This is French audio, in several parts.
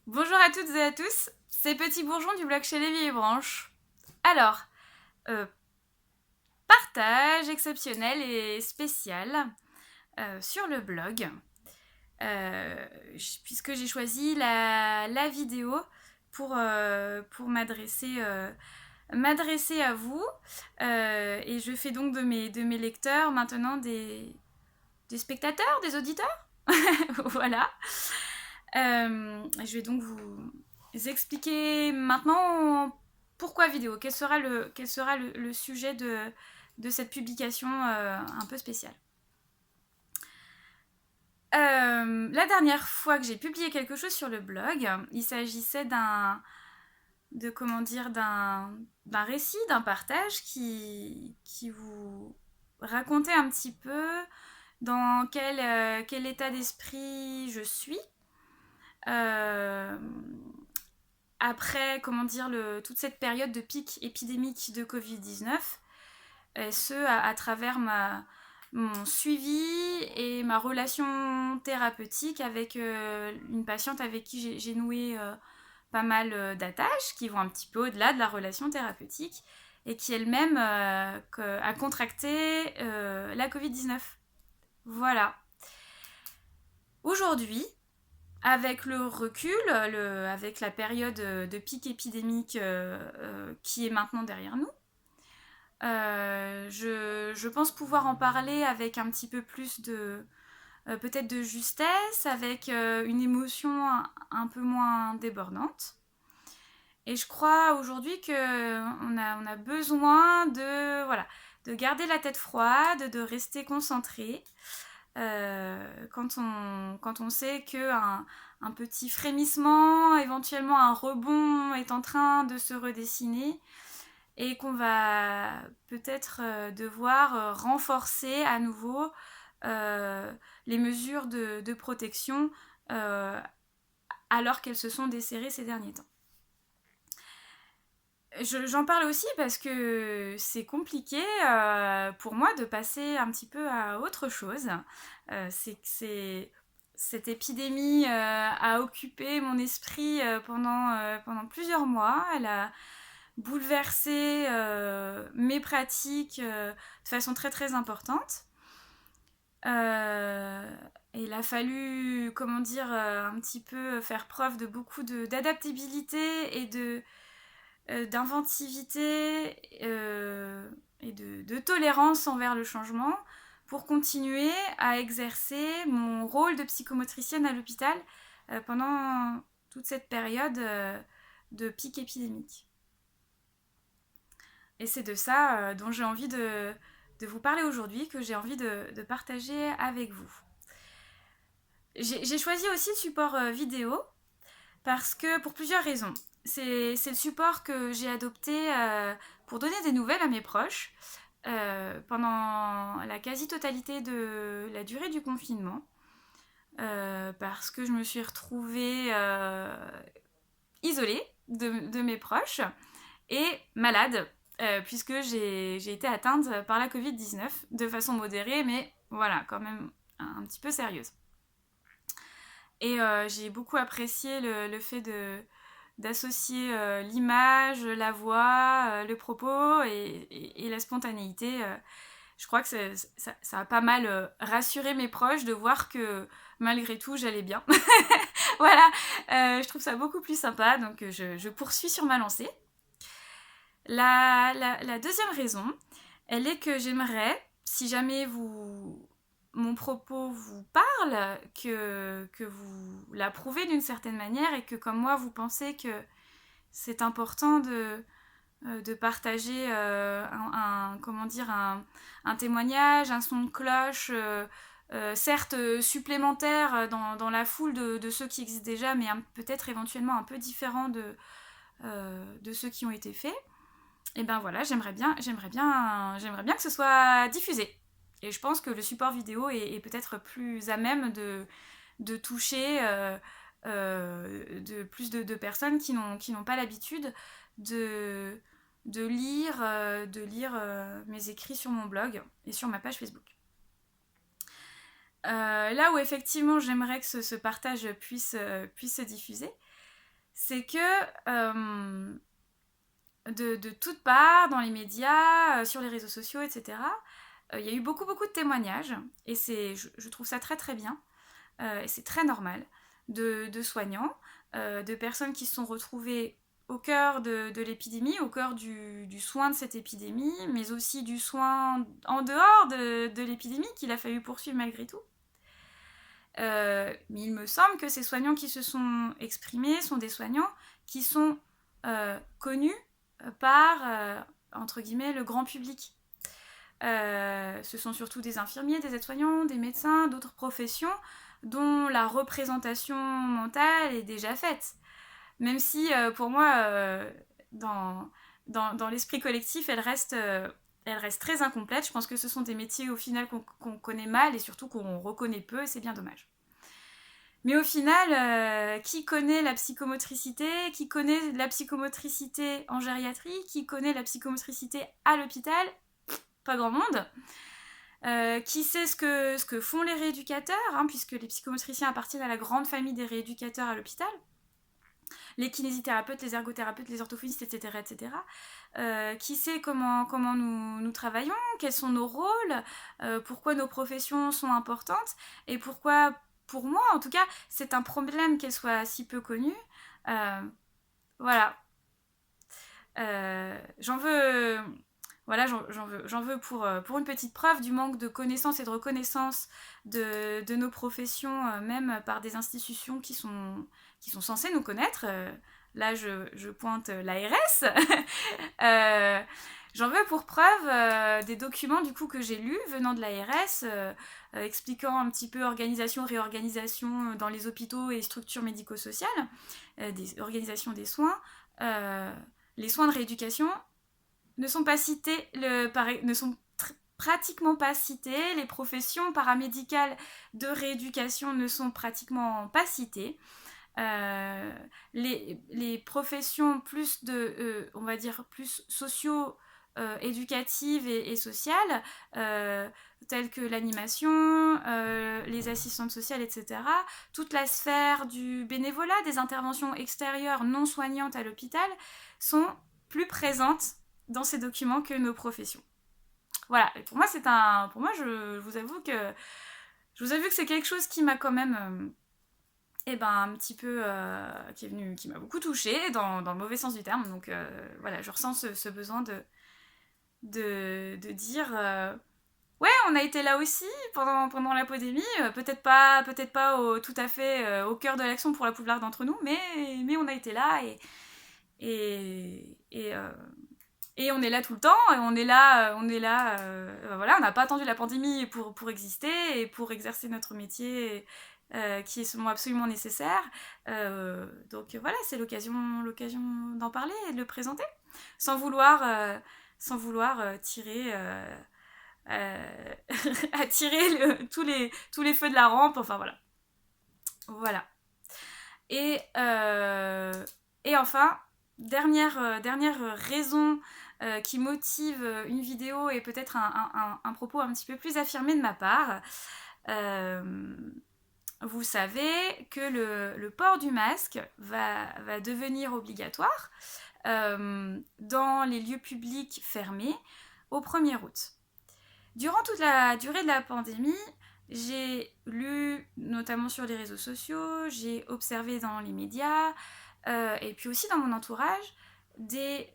Bonjour à toutes et à tous, c'est Petit Bourgeon du blog Chez les Vieilles Branches. Alors, euh, partage exceptionnel et spécial sur le blog, euh, puisque j'ai choisi la vidéo pour m'adresser à vous. Et je fais donc de mes lecteurs maintenant des spectateurs, des auditeurs. Voilà. Je vais donc vous expliquer maintenant pourquoi vidéo, quel sera le sujet de cette publication un peu spéciale. La dernière fois que j'ai publié quelque chose sur le blog, il s'agissait d'un récit, d'un partage qui vous racontait un petit peu dans quel état d'esprit je suis euh, après, toute cette période de pic épidémique de Covid-19, et ce, à travers mon suivi et ma relation thérapeutique avec une patiente avec qui j'ai noué pas mal d'attaches, qui vont un petit peu au-delà de la relation thérapeutique, et qui elle-même a contracté la Covid-19. Voilà. Aujourd'hui, avec le recul, avec la période de pic épidémique qui est maintenant derrière nous, je pense pouvoir en parler avec un petit peu plus peut-être de justesse, avec une émotion un peu moins débordante. Et je crois aujourd'hui qu'on a besoin de garder la tête froide, de rester concentré, quand on sait qu'un petit frémissement, éventuellement un rebond est en train de se redessiner et qu'on va peut-être devoir renforcer à nouveau euh, les mesures de protection alors qu'elles se sont desserrées ces derniers temps. J'en parle aussi parce que c'est compliqué pour moi de passer un petit peu à autre chose. Cette épidémie a occupé mon esprit pendant plusieurs mois. Elle a bouleversé mes pratiques de façon très très importante. Il a fallu, un petit peu faire preuve de beaucoup d'adaptabilité et d'inventivité et de tolérance envers le changement pour continuer à exercer mon rôle de psychomotricienne à l'hôpital pendant toute cette période de pic épidémique. Et c'est de ça dont j'ai envie de vous parler aujourd'hui, que j'ai envie de partager avec vous. J'ai choisi aussi le support vidéo parce que pour plusieurs raisons. C'est le support que j'ai adopté pour donner des nouvelles à mes proches pendant la quasi-totalité de la durée du confinement. Parce que je me suis retrouvée isolée de mes proches et malade, puisque j'ai été atteinte par la Covid-19 de façon modérée, mais voilà, quand même un petit peu sérieuse. Et j'ai beaucoup apprécié le fait d'associer l'image, la voix, le propos et la spontanéité. Je crois que ça a pas mal rassuré mes proches de voir que malgré tout j'allais bien. Voilà, je trouve ça beaucoup plus sympa, donc je poursuis sur ma lancée. La deuxième raison, elle est que j'aimerais, si jamais mon propos vous parle, que vous l'approuvez d'une certaine manière et que comme moi vous pensez que c'est important de partager un témoignage, un son de cloche, certes supplémentaire dans la foule de ceux qui existent déjà, mais peut-être éventuellement un peu différent de ceux qui ont été faits. Et ben voilà, j'aimerais bien que ce soit diffusé. Et je pense que le support vidéo est peut-être plus à même de toucher de plus de personnes qui n'ont pas l'habitude de, de lire mes écrits sur mon blog et sur ma page Facebook. Là où effectivement j'aimerais que ce partage puisse se diffuser, c'est que de toutes parts, dans les médias, sur les réseaux sociaux, etc., il y a eu beaucoup de témoignages, et je trouve ça très très bien, et c'est très normal, de soignants, de personnes qui se sont retrouvées au cœur de l'épidémie, au cœur du soin de cette épidémie, mais aussi du soin en dehors de l'épidémie qu'il a fallu poursuivre malgré tout. Mais il me semble que ces soignants qui se sont exprimés sont des soignants qui sont connus par, entre guillemets, le grand public. Ce sont surtout des infirmiers, des aides-soignants, des médecins, d'autres professions dont la représentation mentale est déjà faite. Même si, pour moi, dans l'esprit collectif, elle reste très incomplète. Je pense que ce sont des métiers au final qu'on connaît mal et surtout qu'on reconnaît peu, et c'est bien dommage. Mais au final, qui connaît la psychomotricité? Qui connaît la psychomotricité en gériatrie? Qui connaît la psychomotricité à l'hôpital? Pas grand monde. Qui sait ce que font les rééducateurs, hein, puisque les psychomotriciens appartiennent à la grande famille des rééducateurs à l'hôpital. Les kinésithérapeutes, les ergothérapeutes, les orthophonistes, etc. etc. Qui sait comment nous travaillons, quels sont nos rôles, pourquoi nos professions sont importantes, et pourquoi, pour moi en tout cas, c'est un problème qu'elles soient si peu connues. Voilà. J'en veux... Voilà, j'en veux pour une petite preuve du manque de connaissance et de reconnaissance de nos professions, même par des institutions qui sont censées nous connaître. Là, je pointe l'ARS. J'en veux pour preuve des documents du coup que j'ai lus venant de l'ARS, expliquant un petit peu organisation, réorganisation dans les hôpitaux et structures médico-sociales, des organisations des soins. Les soins de rééducation ne sont pas cités, pratiquement pas cités. Les professions paramédicales de rééducation ne sont pratiquement pas citées. Les professions plus on va dire, plus socio-éducatives et sociales, telles que l'animation, les assistantes sociales, etc. Toute la sphère du bénévolat, des interventions extérieures non soignantes à l'hôpital, sont plus présentes dans ces documents que nos professions. Voilà, et pour moi, je vous avoue que c'est quelque chose qui m'a quand même un petit peu qui m'a beaucoup touchée dans le mauvais sens du terme. Donc voilà, je ressens ce besoin de dire ouais, on a été là aussi pendant la pandémie, peut-être pas tout à fait au cœur de l'action pour la plupart d'entre nous, mais on a été là, et on est là tout le temps, et on est là, voilà, on n'a pas attendu la pandémie pour exister et pour exercer notre métier, qui est absolument nécessaire. Donc voilà, c'est l'occasion d'en parler et de le présenter, sans vouloir tirer attirer tous les feux de la rampe, enfin voilà. Et enfin, dernière raison qui motive une vidéo, et peut-être un propos un petit peu plus affirmé de ma part. Vous savez que le port du masque va devenir obligatoire dans les lieux publics fermés au 1er août. Durant toute la durée de la pandémie, j'ai lu, notamment sur les réseaux sociaux, j'ai observé dans les médias, et puis aussi dans mon entourage, des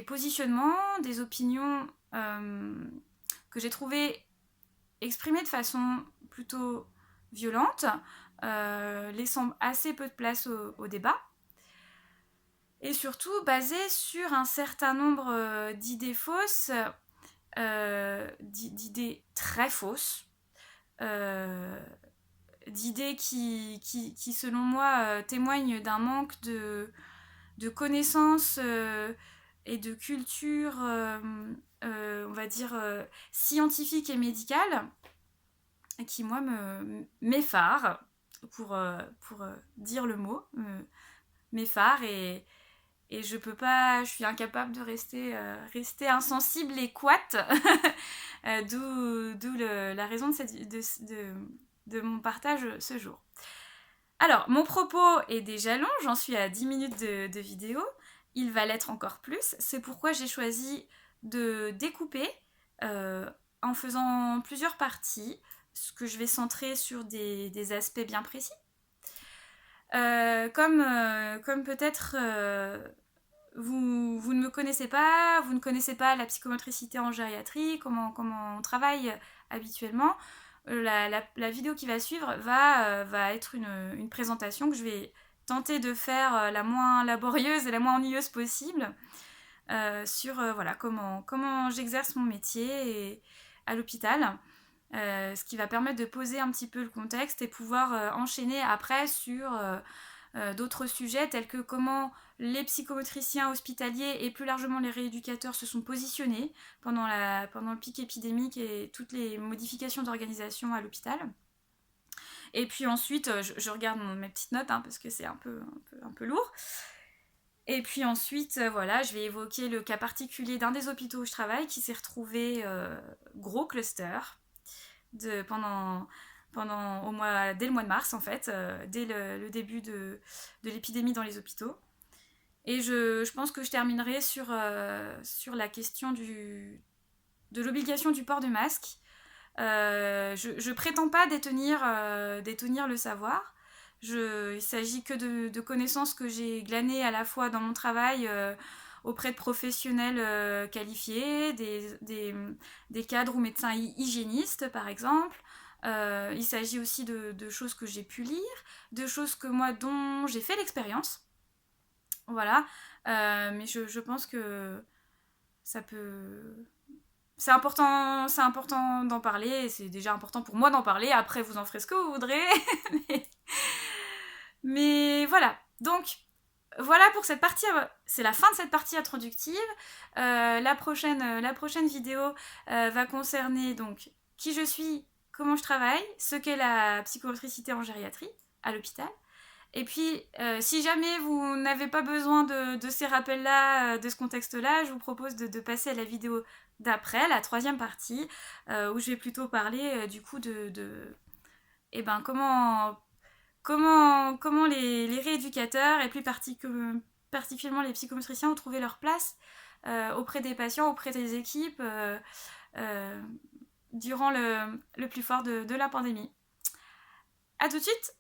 positionnements, des opinions que j'ai trouvées exprimées de façon plutôt violente, laissant assez peu de place au débat, et surtout basées sur un certain nombre d'idées fausses, d'idées très fausses, d'idées qui selon moi, témoignent d'un manque de connaissances et de culture, on va dire, scientifique et médicale, qui, moi, m'effare, pour dire le mot, m'effare, et je peux pas, je suis incapable de rester insensible et couate. D'où la raison de mon partage ce jour. Alors, mon propos est déjà long, j'en suis à 10 minutes de vidéo. Il va l'être encore plus. C'est pourquoi j'ai choisi de découper en faisant plusieurs parties, ce que je vais centrer sur des aspects bien précis. Comme peut-être vous ne me connaissez pas, vous ne connaissez pas la psychomotricité en gériatrie, comment on travaille habituellement. La vidéo qui va suivre va être une présentation que je vais tenter de faire la moins laborieuse et la moins ennuyeuse possible sur voilà, comment j'exerce mon métier à l'hôpital. Ce qui va permettre de poser un petit peu le contexte et pouvoir enchaîner après sur d'autres sujets tels que comment les psychomotriciens hospitaliers et plus largement les rééducateurs se sont positionnés pendant le pic épidémique et toutes les modifications d'organisation à l'hôpital. Et puis ensuite, je regarde mes petites notes parce que c'est un peu lourd. Et puis ensuite, voilà, je vais évoquer le cas particulier d'un des hôpitaux où je travaille qui s'est retrouvé gros cluster pendant dès le mois de mars en fait, dès le début de l'épidémie dans les hôpitaux. Et je pense que je terminerai sur la question de l'obligation du port du masque. Je prétends pas détenir le savoir. Il s'agit que de connaissances que j'ai glanées à la fois dans mon travail auprès de professionnels qualifiés, des cadres ou médecins hygiénistes par exemple. Il s'agit aussi de choses que j'ai pu lire, de choses dont j'ai fait l'expérience. Voilà. Mais je pense que ça peut... C'est important d'en parler, et c'est déjà important pour moi d'en parler. Après, vous en ferez ce que vous voudrez. mais voilà. Donc, voilà pour cette partie. C'est la fin de cette partie introductive. La prochaine vidéo va concerner donc qui je suis, comment je travaille, ce qu'est la psychomotricité en gériatrie à l'hôpital. Et puis, si jamais vous n'avez pas besoin de ces rappels-là, de ce contexte-là, je vous propose de passer à la vidéo d'après, la troisième partie, où je vais plutôt parler du coup comment les rééducateurs, et plus particulièrement les psychomotriciens, ont trouvé leur place auprès des patients, auprès des équipes, durant le plus fort de la pandémie. A tout de suite!